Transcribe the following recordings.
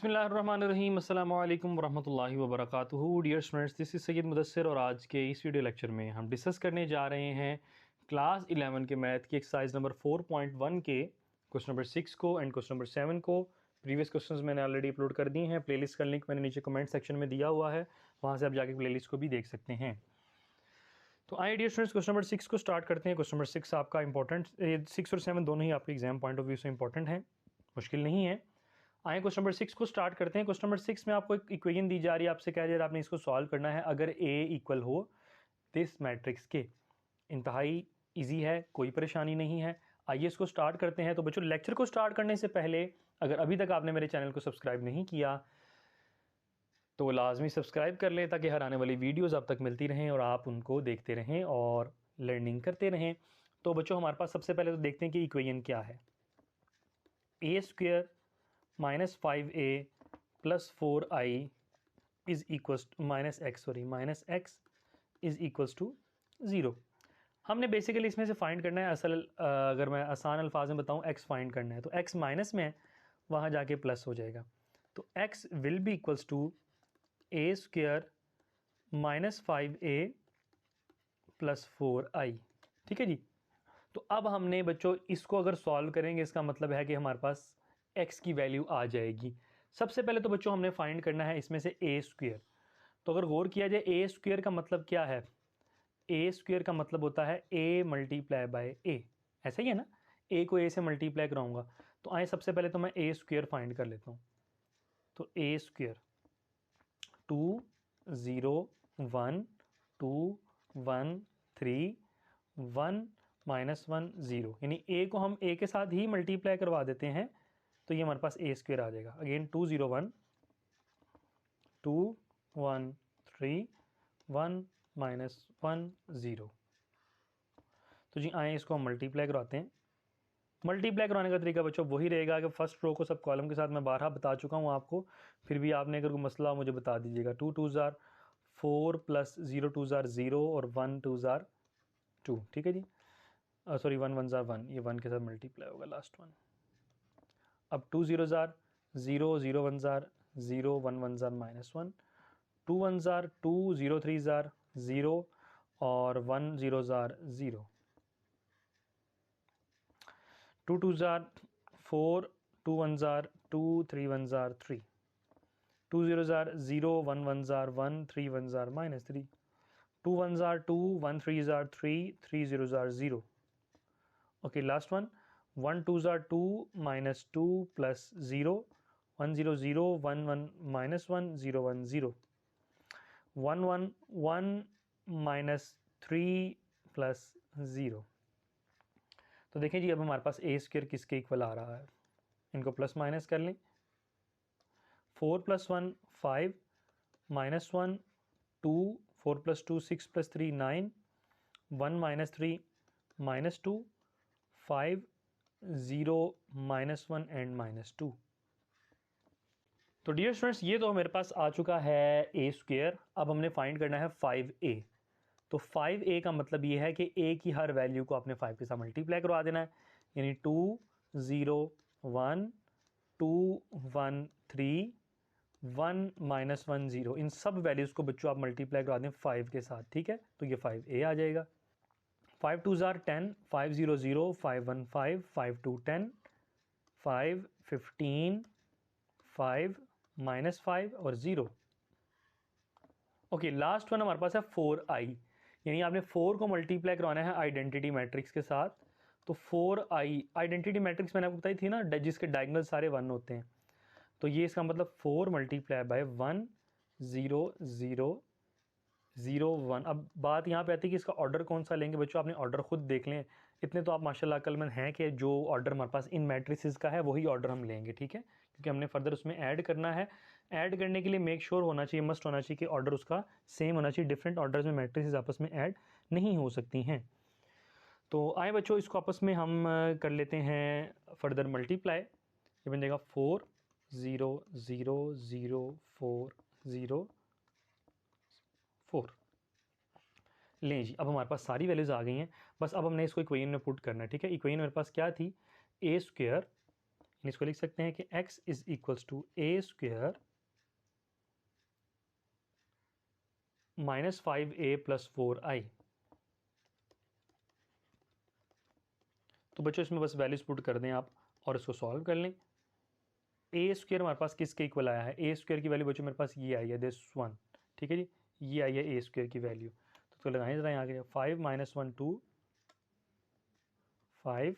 बिस्मिल्लाहिर्रहमानिर्रहीम अस्सलामु अलैकुम वरहमतुल्लाहि वबरकातुहू। Dear students, this is Syed Mudassir और आज के इस वीडियो लेक्चर में हम डिस्कस करने जा रहे हैं क्लास 11 के मैथ की एक्सरसाइज नंबर 4.1 के क्वेश्चन नंबर 6 को एंड क्वेश्चन नंबर 7 को। प्रीवियस क्वेश्चंस मैंने ऑलरेडी अपलोड कर दिए हैं। प्लेलिस्ट का लिंक मैंने नीचे कमेंट सेक्शन में दिया हुआ है, वहाँ से आप जाके प्लेलिस्ट को भी देख सकते हैं। तो आइए डियर स्टूडेंट्स, क्वेश्चन नंबर 6 को स्टार्ट करते हैं। क्वेश्चन नंबर 6 आपका इंपॉर्टेंट, 6 और 7 दोनों ही आपके एग्जाम पॉइंट ऑफ व्यू से इंपॉर्टेंट है, मुश्किल नहीं है। आए क्वेश्चन नंबर 6 को स्टार्ट करते हैं। क्वेश्चन नंबर 6 में आपको एक इक्वेशन दी जा रही है, आपसे कह रही है आपने इसको सॉल्व करना है अगर ए इक्वल हो दिस मैट्रिक्स के। इंतहाई इजी है, कोई परेशानी नहीं है। आइए इसको स्टार्ट करते हैं। तो बच्चों, लेक्चर को स्टार्ट करने से पहले अगर अभी तक आपने मेरे चैनल को सब्सक्राइब नहीं किया तो लाजमी सब्सक्राइब कर लें ताकि हर आने वाली वीडियोज़ आप तक मिलती रहें और आप उनको देखते रहें और लर्निंग करते रहें। तो बच्चों, हमारे पास सबसे पहले तो देखते हैं कि इक्वेशन क्या है। A square minus 5a plus 4i is equals minus x is equals to 0। हमने बेसिकली इसमें से फाइंड करना है, अगर मैं आसान अल्फाज में बताऊं, x फाइंड करना है। तो x माइनस में है, वहाँ जाके प्लस हो जाएगा। तो x will be equals to a square minus 5a plus 4i। ठीक है जी। तो अब हमने बच्चों इसको अगर सॉल्व करेंगे, इसका मतलब है कि हमारे पास x की वैल्यू आ जाएगी। सबसे पहले तो बच्चों हमने फाइंड करना है इसमें से ए स्क्वायर। तो अगर गौर किया जाए, ए स्क्वायर का मतलब क्या है? ए स्क्वायर का मतलब होता है a मल्टीप्लाई बाय ए। ऐसा ही है ना, a को a से मल्टीप्लाई कराऊंगा। तो आए सबसे पहले तो मैं ए स्क्वायर फाइंड कर लेता हूँ। तो ए स्क्वायर 2 0 1 2 1 3 1 माइनस 1 0, यानी a को हम a के साथ ही मल्टीप्लाई करवा देते हैं तो ये हमारे पास ए स्क्वायर आ जाएगा। Again 2 0 1 2 1 3 1 minus 1 0। तो जी आए इसको हम मल्टीप्लाई करवाते हैं। मल्टीप्लाई करवाने का तरीका बच्चों वही रहेगा कि फर्स्ट रो को सब कॉलम के साथ मैं बारहा बता चुका हूँ आपको, फिर भी आपने अगर कोई मसला हो मुझे बता दीजिएगा। 2 2 ज़ार 4 प्लस 0 2 ज़ार 0 और 1 2 ज़ार 2। ठीक है जी, सॉरी 1 1 ज़ार 1, ये 1 के साथ मल्टीप्लाई होगा लास्ट वन। अब 2 0 ज़ार 0 0 1 ज़ार 0 1 1 ज़ार माइनस 1 2 1 ज़ार 2 0 3 ज़ार 0 और 1 0 ज़ार 0 2 2 ज़ार 4 2 1 ज़ार 2 3 1 ज़ार 3 2 0 ज़ार 0 1 1 ज़ार 1 3 1 ज़ार माइनस 3 2 1 ज़ार 2 1 3 ज़ार 3 3 0 ज़ार 0। ओके, लास्ट वन 1 2 ज़ार 2 minus 2 plus 0 1 0 0 1 1 minus 1 0 1 0 1 1 1 minus 3 plus 0। तो देखें जी, अब हमारे पास ए स्क्वायर किसके इक्वल आ रहा है, इनको प्लस माइनस कर लें। 4 plus 1 5 minus 1 2 4 plus 2 6 plus 3 9 1 minus 3 minus 2 5 0 minus 1 and minus 2। तो डियर स्टूडेंट्स, ये तो मेरे पास आ चुका है ए स्क्वायर। अब हमने फाइंड करना है 5a। तो 5a का मतलब ये है कि a की हर वैल्यू को आपने 5 के साथ मल्टीप्लाई करवा देना है, यानी 2 0 1 2 1 3 1 माइनस 1 0, इन सब वैल्यूज़ को बच्चों आप मल्टीप्लाई करवा दें 5 के साथ। ठीक है, तो ये 5a आ जाएगा। 5 2 ज़ार 10 5 0 0 5 1 5 5 2 10 5 15 5 माइनस 5 और 0। ओके, लास्ट वन हमारे पास है 4i, यानी आपने 4 को मल्टीप्लाई करवाना है आइडेंटिटी मैट्रिक्स के साथ। तो 4i आइडेंटिटी मैट्रिक्स मैंने आपको बताई थी ना, जिसके डायगोनल सारे 1 होते हैं। तो ये इसका मतलब 4 मल्टीप्लाई बाय 1 0 0 0 1। अब बात यहाँ पे आती है कि इसका ऑर्डर कौन सा लेंगे। बच्चों, आपने ऑर्डर खुद देख लें, इतने तो आप माशाल्लाह अक्लमंद हैं कि जो ऑर्डर हमारे पास इन मैट्रिसेस का है वही ऑर्डर हम लेंगे। ठीक है, क्योंकि हमने फर्दर उसमें ऐड करना है। ऐड करने के लिए मेक श्योर होना चाहिए, मस्ट होना चाहिए कि ऑर्डर उसका सेम होना चाहिए। डिफरेंट ऑर्डर्स में मैट्रिसेस आपस में ऐड नहीं हो सकती हैं। तो आए बच्चों, इसको आपस में हम कर लेते हैं फर्दर मल्टीप्लाई। ये बन जाएगा 4 0 0 0 4 0 4। लें जी, अब हमारे पास सारी वैल्यूज़ आ गई हैं। बस अब हमने इसको इक्वेशन में पुट करना है। ठीक है, इक्वेशन मेरे पास क्या थी, ए स्क्वायर इसको लिख सकते हैं कि x is equals to a square -5a + 4i। तो बच्चों इसमें बस वैल्यूज पुट कर दें आप और इसको सॉल्व कर लें। ए स्क्वेयर हमारे पास किसके इक्वल आया है, ए स्क्वेयर की वैल्यू बच्चों मेरे पास ये आई है दिस वन, ठीक है जी, ये आई है ए स्क्वेयर की वैल्यू। तो इसको लगाएं जरा यहाँ के 5 - 1 2, 5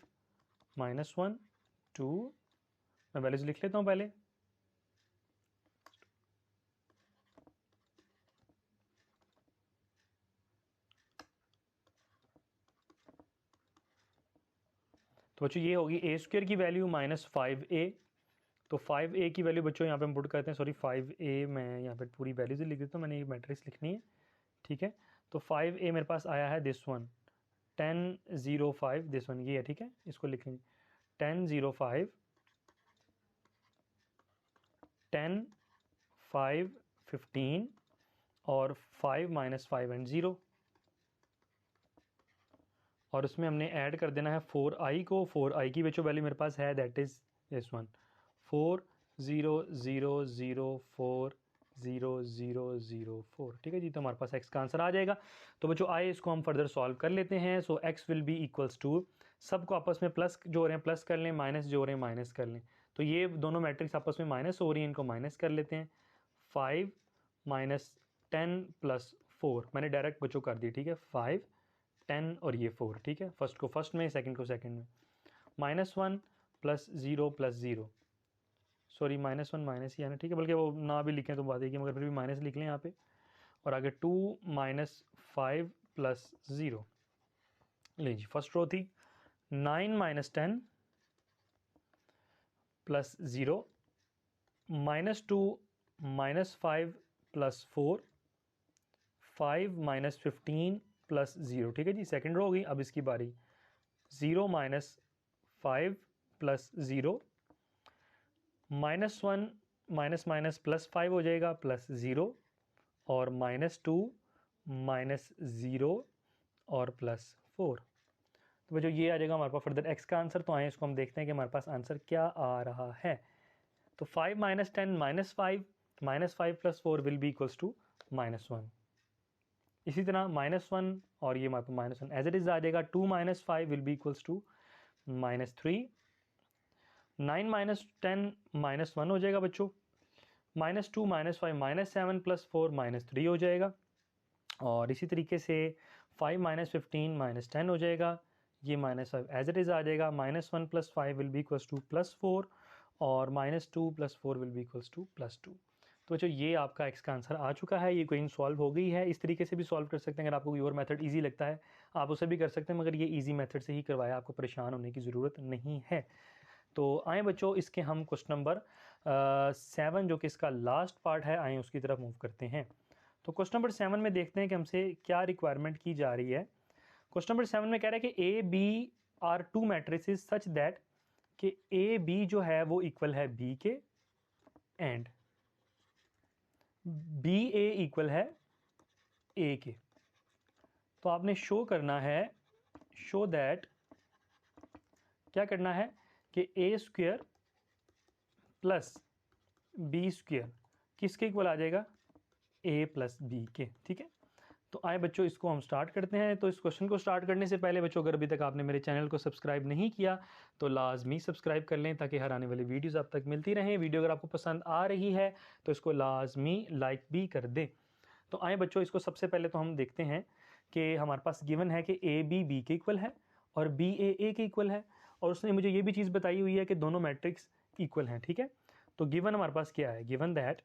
- 1 2, मैं वैल्यूज लिख लेता हूँ पहले। तो बच्चों ये होगी ए स्क्वेयर की वैल्यू -5a। तो 5a की वैल्यू बच्चों यहाँ पे हम पुट करते हैं, सॉरी 5a मैं यहाँ पे पूरी वैल्यूज लिख देता हूँ, मैंने ये मैट्रिक्स लिखनी है, ठीक है। तो 5a मेरे पास आया है दिस वन 10 0 5, दिस वन ये है, ठीक है। इसको लिख लेंगे 10 0 5 10 5 15 और 5 - 5 and 0, और उसमें हमने ऐड कर देना है 4i को। 4i की बच्चों वैल्यू मेरे पास है दैट इज दिस वन 4 0 0 0 4 0 0 0 4, ठीक है जी। तो हमारे पास x का आंसर आ जाएगा। तो बच्चों आए इसको हम फर्दर सॉल्व कर लेते हैं। So x will be equals to, सबको आपस में प्लस जो हो रहे हैं प्लस कर लें, माइनस जो हो रहे हैं माइनस कर लें। तो ये दोनों मैट्रिक्स आपस में माइनस हो रही हैं, इनको माइनस कर लेते हैं। 5 - 10 + 4 मैंने डायरेक्ट बच्चों कर दी, ठीक है। 5 10 और ये 4, ठीक है। फर्स्ट को फर्स्ट में, सेकंड को सेकंड में। -1 + 0 + 0, सॉरी -1 माइनस ही है ना, ठीक है, बल्कि वो ना भी लिखें तो बात है कि मगर फिर भी माइनस लिख लें यहाँ पे। और आगे 2 - 5 + 0, ले जी फर्स्ट रो थी 9 - 10 + 0 -2 - 5 + 4 5 - 15 + 0, ठीक है जी। सेकंड रो हो गई। अब इसकी बारी 0 - 5 + 0 -1 माइनस माइनस +5 हो जाएगा +0 और -2 -0 और +4। तो जो ये आ जाएगा हमारे पास फर्दर x का आंसर। तो आए इसको हम देखते हैं कि हमारे पास आंसर क्या आ रहा है। तो 5 - 10 -5 -5 + 4 विल बी इक्वल्स टू -1। इसी तरह -1 और ये हमारे पास -1 एज इट इज आ जाएगा। 2 - 5 विल बी इक्वल्स टू -3। 9 - 10 -1 हो जाएगा बच्चों। -2 - 5 -7 + 4 -3 हो जाएगा। और इसी तरीके से 5 - 15 -10 हो जाएगा। ये -5 एज इट इज़ आ जाएगा। -1 + 5 विल बी इक्वल्स टू +4 और -2 + 4 विल बी इक्वल्स टू +2। तो बच्चों ये आपका x का आंसर आ चुका है। ये क्वेश्चन सॉल्व हो गई है। इस तरीके से भी सॉल्व कर सकते हैं। अगर आपको कोई और मेथड ईजी लगता है आप उसे भी कर सकते हैं, मगर ये ईजी मेथड से ही करवाया, आपको परेशान होने की ज़रूरत नहीं है। तो आए बच्चों इसके हम क्वेश्चन नंबर 7 जो कि इसका लास्ट पार्ट है, आए उसकी तरफ मूव करते हैं। तो क्वेश्चन नंबर 7 में देखते हैं कि हमसे क्या रिक्वायरमेंट की जा रही है। क्वेश्चन नंबर 7 में कह रहा है कि ए B are two matrices such that कि ए बी जो है वो इक्वल है बी के एंड बी ए इक्वल है ए के। तो आपने शो करना है, शो दैट, क्या करना है कि a square plus b square किसके इक्वल आ जाएगा, ए प्लस बी के, ठीक है। तो आए बच्चों इसको हम स्टार्ट करते हैं। तो इस क्वेश्चन को स्टार्ट करने से पहले बच्चों अगर अभी तक आपने मेरे चैनल को सब्सक्राइब नहीं किया तो लाजमी सब्सक्राइब कर लें ताकि हर आने वाली वीडियोस आप तक मिलती रहें। वीडियो अगर आपको पसंद आ रही है तो इसको लाजमी लाइक भी कर दें। तो आए बच्चों इसको सबसे पहले तो हम देखते हैं कि हमारे पास गिवन है कि ए बी के इक्वल है और बी ए के इक्वल है, और उसने मुझे ये भी चीज़ बताई हुई है कि दोनों मैट्रिक्स इक्वल हैं, ठीक है। तो गिवन हमारे पास क्या है, गिवन दैट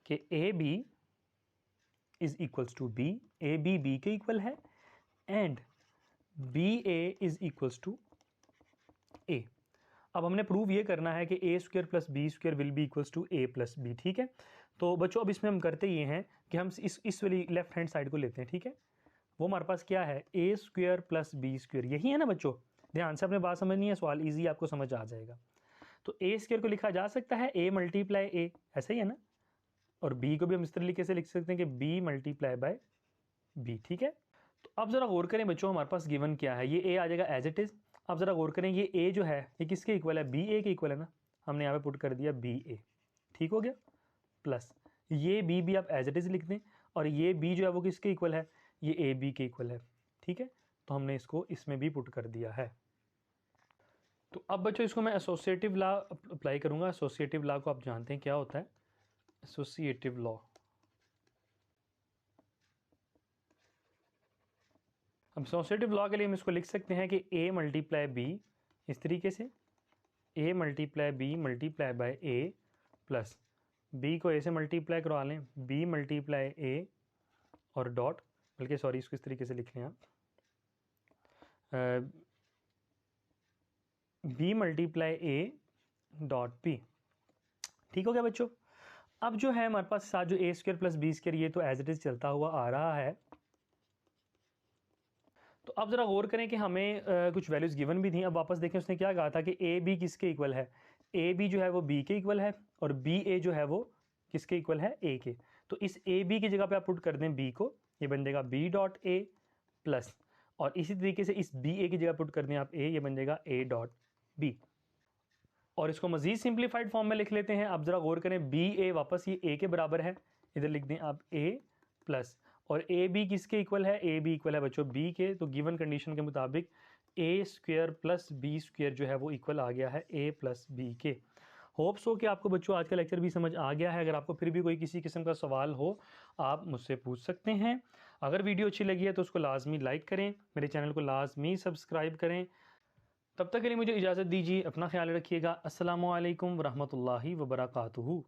कि ए b is equals to b, a b के इक्वल है and b a is equals to a. अब हमने प्रूव ये करना है कि a square plus b square will be equals to a plus b, ठीक है। तो बच्चों अब इसमें हम करते ये हैं कि हम इस वाली लेफ्ट हैंड साइड को लेते हैं, ठीक है। वो हमारे पास क्या है, ए स्क्वेयर प्लस बी स्क्वेयर, यही है ना बच्चों। ध्यान से अपने बात समझनी है, सवाल इजी आपको समझ आ जाएगा। तो ए स्क्वेयर को लिखा जा सकता है ए मल्टीप्लाई ए, ऐसा ही है ना, और b को भी हम इस तरीके से लिख सकते हैं कि b × बी, ठीक है। तो अब ज़रा गौर करें बच्चों, हमारे पास गिवन क्या है, ये ए आ जाएगा एज इट इज़। अब ज़रा गौर करें, ये ए जो है ये किसके इक्वल है, बी ए के इक्वल है ना, हमने यहाँ पे पुट कर दिया बी ए, ठीक हो गया। प्लस ये बी भी आप एज इट इज़ लिख दें, और ये बी जो है वो किसके इक्वल है, ये ए बी के इक्वल है, ठीक है। तो हमने इसको इसमें भी पुट कर दिया है। तो अब बच्चों इसको मैं एसोसिएटिव लॉ अप्लाई करूँगा। एसोसिएटिव लॉ को आप जानते हैं क्या होता है, एसोसिएटिव लॉ। अब एसोसिएटिव लॉ के लिए हम इसको लिख सकते हैं कि a मल्टीप्लाई बी, इस तरीके से a multiply b multiply by a, plus b को a से मल्टीप्लाई करवा लें, b मल्टीप्लाई a और डॉट, बल्कि सॉरी इसको इस तरीके से लिख लें आप, b multiply a dot b, ठीक हो गया बच्चों। अब जो है हमारे पास साथ जो a square plus b square, ये तो एज इट इज चलता हुआ आ रहा है। तो अब ज़रा गौर करें कि हमें कुछ वैल्यूज़ गिवन भी थी। अब वापस देखें उसने क्या कहा था कि ए बी किसके इक्वल है, ए बी जो है वो बी के इक्वल है, और बी ए जो है वो किसके इक्वल है, ए के। तो इस ए बी की जगह पे आप पुट कर दें बी को, ये बन जाएगा बी डॉट ए प्लस, और इसी तरीके से इस बी ए की जगह पुट कर दें आप ए, ये बन जाएगा ए डॉट बी। और इसको मज़ीद सिंप्लीफाइड फॉर्म में लिख लेते हैं। अब ज़रा गौर करें, बी ए वापस ये ए के बराबर है, इधर लिख दें आप ए प्लस, और ए बी किसके इक्वल है, ए बी इक्वल है बच्चों बी के। तो गिवन कंडीशन के मुताबिक ए स्क्वायर प्लस बी स्क्वायर जो है वो इक्वल आ गया है ए प्लस बी के। होप्स हो कि आपको बच्चों आज का लेक्चर भी समझ आ गया है। अगर आपको फिर भी कोई किसी किस्म का सवाल हो आप मुझसे पूछ सकते हैं। अगर वीडियो अच्छी लगी है तो उसको लाजमी लाइक करें, मेरे चैनल को लाजमी सब्सक्राइब करें। तब तक के लिए मुझे इजाज़त दीजिए, अपना ख्याल रखिएगा। अस्सलामु अलैकुम वरहमतुल्लाहि वबरकातुहू।